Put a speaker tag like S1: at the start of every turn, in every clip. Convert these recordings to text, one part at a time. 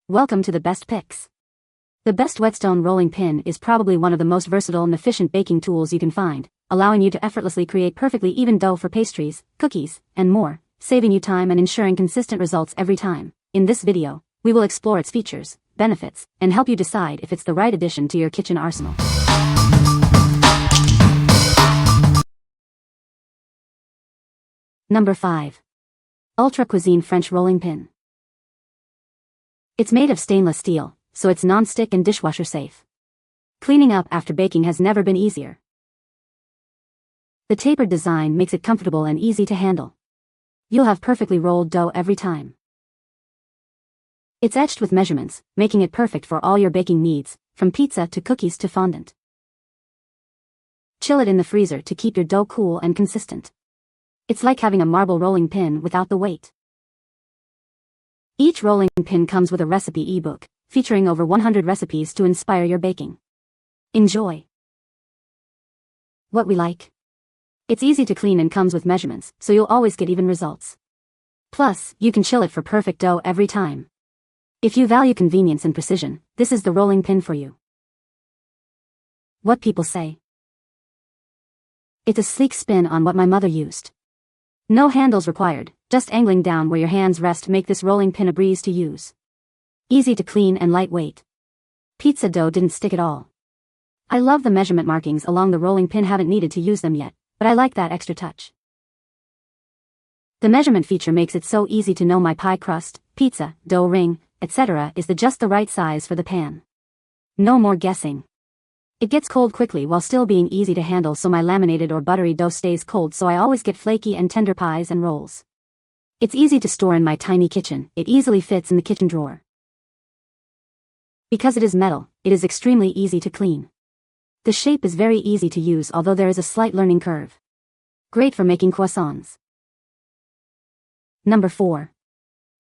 S1: Welcome to the best picks. The best Whetstone Rolling Pin is probably one of the most versatile and efficient baking tools you can find, allowing you to effortlessly create perfectly even dough for pastries, cookies, and more, saving you time and ensuring consistent results every time. In this video, we will explore its features, benefits, and help you decide if it's the right addition to your kitchen arsenal. Number 5. Ultra Cuisine French Rolling Pin. It's made of stainless steel, so it's non-stick and dishwasher safe. Cleaning up after baking has never been easier. The tapered design makes it comfortable and easy to handle. You'll have perfectly rolled dough every time. It's etched with measurements, making it perfect for all your baking needs, from pizza to cookies to fondant. Chill it in the freezer to keep your dough cool and consistent. It's like having a marble rolling pin without the weight. Each rolling pin comes with a recipe ebook, featuring over 100 recipes to inspire your baking. Enjoy. What we like. It's easy to clean and comes with measurements, so you'll always get even results. Plus, you can chill it for perfect dough every time. If you value convenience and precision, this is the rolling pin for you. What people say. It's a sleek spin on what my mother used. No handles required, just angling down where your hands rest make this rolling pin a breeze to use. Easy to clean and lightweight. Pizza dough didn't stick at all. I love the measurement markings along the rolling pin, haven't needed to use them yet, but I like that extra touch. The measurement feature makes it so easy to know my pie crust, pizza, dough ring, etc. is just the right size for the pan. No more guessing. It gets cold quickly while still being easy to handle, so my laminated or buttery dough stays cold, so I always get flaky and tender pies and rolls. It's easy to store in my tiny kitchen, it easily fits in the kitchen drawer. Because it is metal, it is extremely easy to clean. The shape is very easy to use, although there is a slight learning curve. Great for making croissants. Number 4.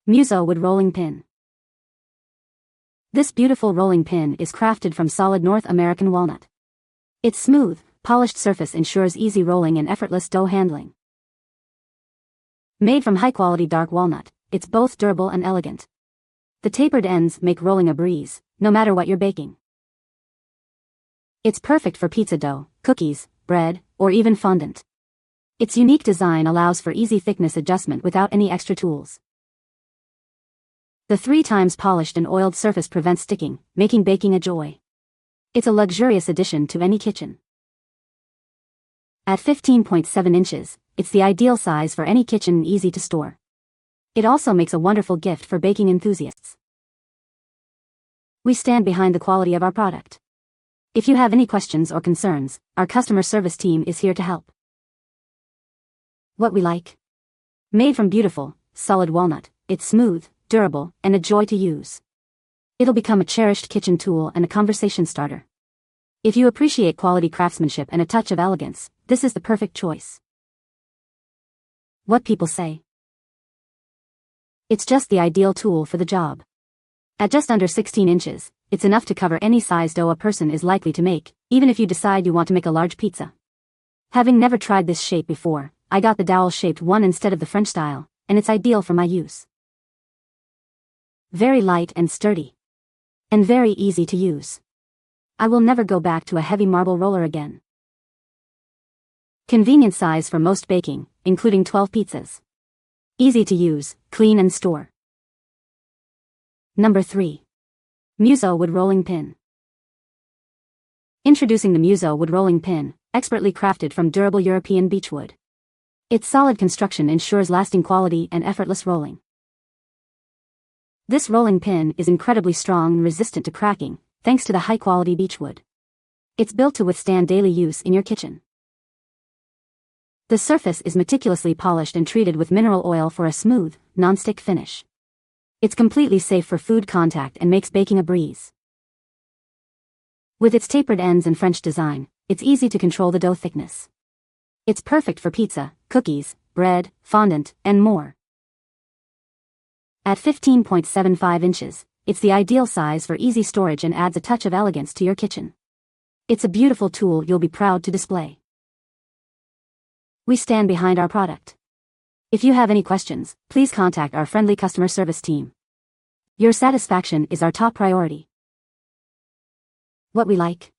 S1: Muso Wood Rolling Pin. This beautiful rolling pin is crafted from solid North American walnut. Its smooth, polished surface ensures easy rolling and effortless dough handling. Made from high-quality dark walnut, it's both durable and elegant. The tapered ends make rolling a breeze, no matter what you're baking. It's perfect for pizza dough, cookies, bread, or even fondant. Its unique design allows for easy thickness adjustment without any extra tools. The 3 times polished and oiled surface prevents sticking, making baking a joy. It's a luxurious addition to any kitchen. At 15.7 inches, it's the ideal size for any kitchen and easy to store. It also makes a wonderful gift for baking enthusiasts. We stand behind the quality of our product. If you have any questions or concerns, our customer service team is here to help. What we like. Made from beautiful, solid walnut, it's smooth, durable, and a joy to use. It'll become a cherished kitchen tool and a conversation starter. If you appreciate quality craftsmanship and a touch of elegance, this is the perfect choice. What people say. It's just the ideal tool for the job. At just under 16 inches, it's enough to cover any size dough a person is likely to make, even if you decide you want to make a large pizza. Having never tried this shape before, I got the dowel-shaped one instead of the French style, and it's ideal for my use. Very light and sturdy. And very easy to use. I will never go back to a heavy marble roller again. Convenient size for most baking, including 12 pizzas. Easy to use, clean and store. Number 3. Muso Wood Rolling Pin. Introducing the Muso Wood Rolling Pin, expertly crafted from durable European beechwood. Its solid construction ensures lasting quality and effortless rolling. This rolling pin is incredibly strong and resistant to cracking, thanks to the high-quality beechwood. It's built to withstand daily use in your kitchen. The surface is meticulously polished and treated with mineral oil for a smooth, non-stick finish. It's completely safe for food contact and makes baking a breeze. With its tapered ends and French design, it's easy to control the dough thickness. It's perfect for pizza, cookies, bread, fondant, and more. At 15.75 inches, it's the ideal size for easy storage and adds a touch of elegance to your kitchen. It's a beautiful tool you'll be proud to display. We stand behind our product. If you have any questions, please contact our friendly customer service team. Your satisfaction is our top priority. What we like.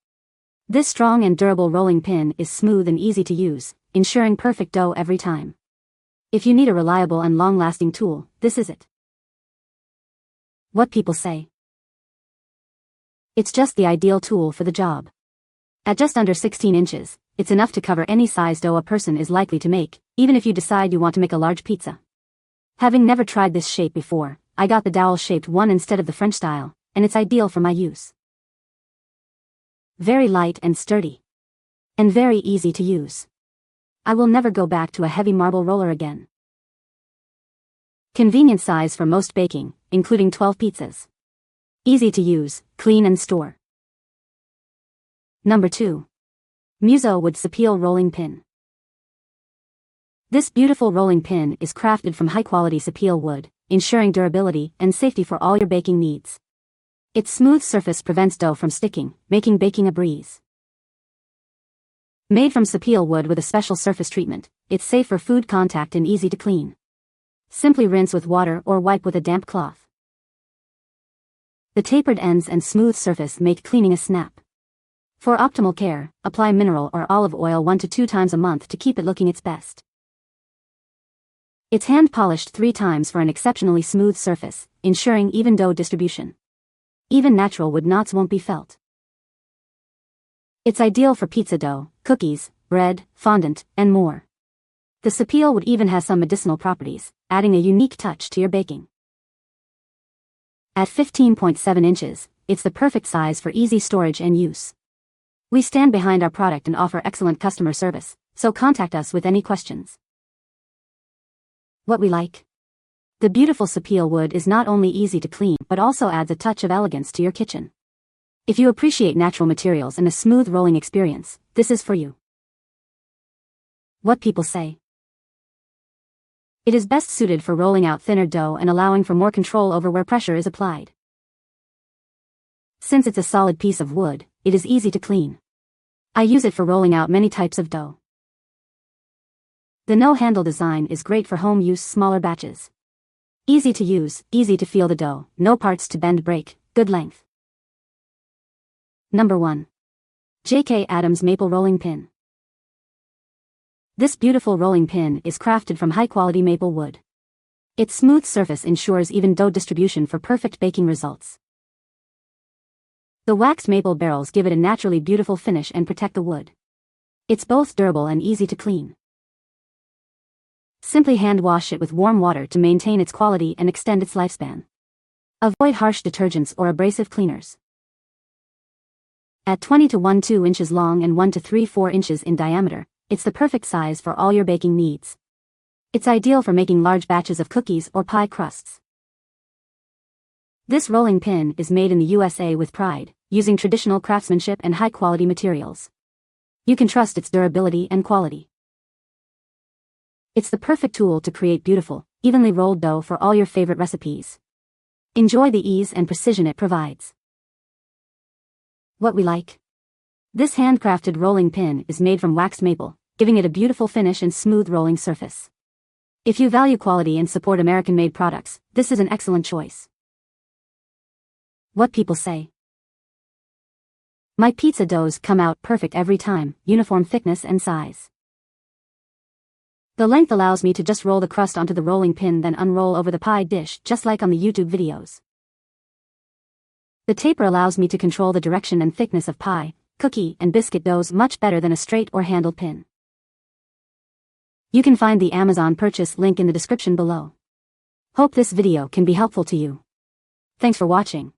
S1: This strong and durable rolling pin is smooth and easy to use, ensuring perfect dough every time. If you need a reliable and long-lasting tool, this is it. What people say. It's just the ideal tool for the job. At just under 16 inches, it's enough to cover any size dough a person is likely to make, even if you decide you want to make a large pizza. Having never tried this shape before, I got the dowel-shaped one instead of the French style, and it's ideal for my use. Very light and sturdy. And very easy to use. I will never go back to a heavy marble roller again. Convenient size for most baking, including 12 pizzas. Easy to use, clean and store. Number 2. Muso Wood Sapele Rolling Pin. This beautiful rolling pin is crafted from high-quality sapele wood, ensuring durability and safety for all your baking needs. Its smooth surface prevents dough from sticking, making baking a breeze. Made from sapele wood with a special surface treatment, it's safe for food contact and easy to clean. Simply rinse with water or wipe with a damp cloth. The tapered ends and smooth surface make cleaning a snap. For optimal care, apply mineral or olive oil 1 to 2 times a month to keep it looking its best. It's hand-polished 3 times for an exceptionally smooth surface, ensuring even dough distribution. Even natural wood knots won't be felt. It's ideal for pizza dough, cookies, bread, fondant, and more. The sapele wood even has some medicinal properties, adding a unique touch to your baking. At 15.7 inches, it's the perfect size for easy storage and use. We stand behind our product and offer excellent customer service, so contact us with any questions. What we like. The beautiful sapele wood is not only easy to clean but also adds a touch of elegance to your kitchen. If you appreciate natural materials and a smooth rolling experience, this is for you. What people say. It is best suited for rolling out thinner dough and allowing for more control over where pressure is applied. Since it's a solid piece of wood, it is easy to clean. I use it for rolling out many types of dough. The no-handle design is great for home use, smaller batches. Easy to use, easy to feel the dough, no parts to bend break, good length. Number 1. J.K. Adams Maple Rolling Pin. This beautiful rolling pin is crafted from high-quality maple wood. Its smooth surface ensures even dough distribution for perfect baking results. The waxed maple barrels give it a naturally beautiful finish and protect the wood. It's both durable and easy to clean. Simply hand wash it with warm water to maintain its quality and extend its lifespan. Avoid harsh detergents or abrasive cleaners. At 20 to 12 inches long and 1 to 4 inches in diameter, it's the perfect size for all your baking needs. It's ideal for making large batches of cookies or pie crusts. This rolling pin is made in the USA with pride, using traditional craftsmanship and high-quality materials. You can trust its durability and quality. It's the perfect tool to create beautiful, evenly rolled dough for all your favorite recipes. Enjoy the ease and precision it provides. What we like. This handcrafted rolling pin is made from waxed maple, giving it a beautiful finish and smooth rolling surface. If you value quality and support American-made products, this is an excellent choice. What people say. My pizza doughs come out perfect every time, uniform thickness and size. The length allows me to just roll the crust onto the rolling pin then unroll over the pie dish just like on the YouTube videos. The taper allows me to control the direction and thickness of pie, cookie, and biscuit doughs much better than a straight or handled pin. You can find the Amazon purchase link in the description below. Hope this video can be helpful to you. Thanks for watching.